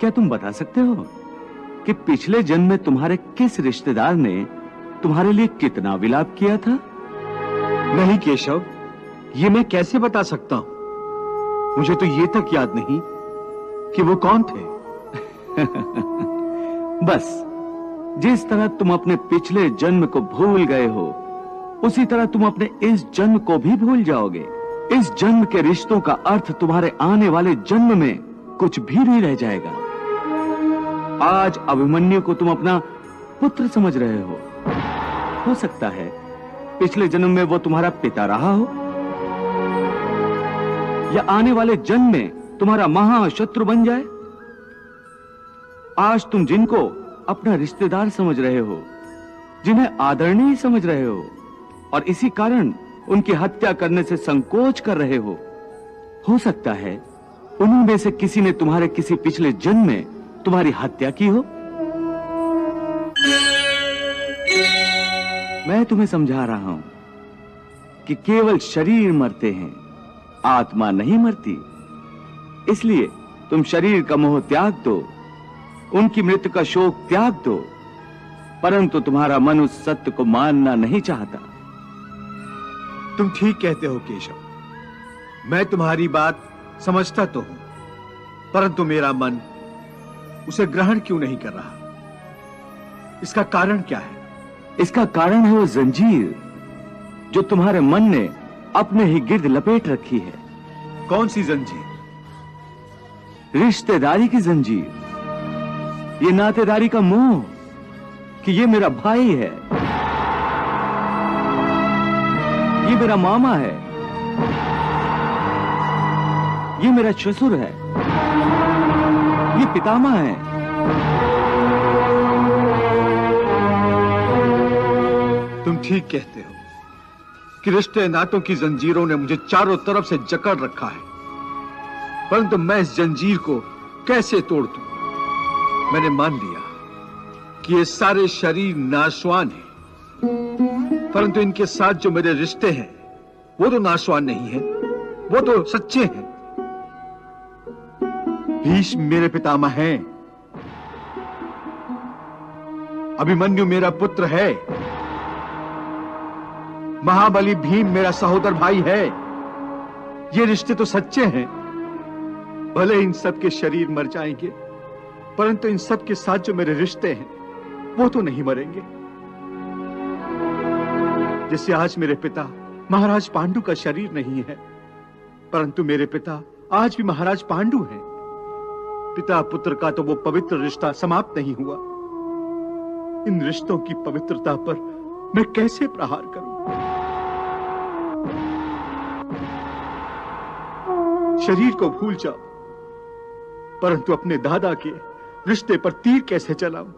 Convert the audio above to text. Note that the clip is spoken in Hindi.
क्या तुम बता सकते हो कि पिछले जन्म में तुम्हारे किस रिश्तेदार ने तुम्हारे लिए कितना विलाप किया था? नहीं केशव, ये मैं कैसे बता सकता हूं? मुझे तो ये तक याद नहीं कि वो कौन थे। बस जिस तरह तुम अपने पिछले जन्म को भूल गए हो, उसी तरह तुम अपने इस जन्म को भी भूल जाओगे। इस जन्म के रिश्तों का अर्थ तुम्हारे आने वाले जन्म में कुछ भी नहीं रह जाएगा। आज अभिमन्यु को तुम अपना पुत्र समझ रहे हो सकता है पिछले जन्म में वो तुम्हारा पिता रहा हो, या आने वाले जन्म में तुम्हारा महाशत्रु बन जाए। आज तुम जिनको अपना रिश्तेदार समझ रहे हो, जिन्हें आदरणीय समझ रहे हो और इसी कारण उनकी हत्या करने से संकोच कर रहे हो सकता है उन्हीं में से किसी ने तुम्हारे किसी पिछले जन्म में तुम्हारी हत्या की हो। मैं तुम्हें समझा रहा हूं कि केवल शरीर मरते हैं, आत्मा नहीं मरती। इसलिए तुम शरीर का मोह त्याग दो, उनकी मृत्यु का शोक त्याग दो, परंतु तुम्हारा मन उस सत्य को मानना नहीं चाहता। तुम ठीक कहते हो केशव, मैं तुम्हारी बात समझता तो हूं, परंतु मेरा मन उसे ग्रहण क्यों नहीं कर रहा? इसका कारण क्या है? इसका कारण है वो जंजीर जो तुम्हारे मन ने अपने ही गिर्द लपेट रखी है। कौन सी जंजीर? रिश्तेदारी की जंजीर, ये नातेदारी का मोह कि ये मेरा भाई है, ये मेरा मामा है, ये मेरा ससुर है, ये पितामह है। तुम ठीक कहते हो कि रिश्ते नातों की जंजीरों ने मुझे चारों तरफ से जकड़ रखा है, परंतु मैं इस जंजीर को कैसे तोड़ दूं? मैंने मान लिया कि ये सारे शरीर नाशवान हैं, परंतु इनके साथ जो मेरे रिश्ते हैं वो तो नाशवान नहीं है, वो तो सच्चे हैं। भीष्म मेरे पितामह हैं, अभिमन्यु मेरा पुत्र है, महाबली भीम मेरा सहोदर भाई है। ये रिश्ते तो सच्चे हैं। भले इन सब के शरीर मर जाएंगे, परंतु इन सब के साथ जो मेरे रिश्ते हैं वो तो नहीं मरेंगे। जैसे आज मेरे पिता महाराज पांडु का शरीर नहीं है, परंतु मेरे पिता आज भी महाराज पांडु हैं। पिता पुत्र का तो वो पवित्र रिश्ता समाप्त नहीं हुआ। इन रिश्तों की पवित्रता पर मैं कैसे प्रहार करूं? शरीर को भूल जाओ, परंतु अपने दादा के रिश्ते पर तीर कैसे चलाऊं?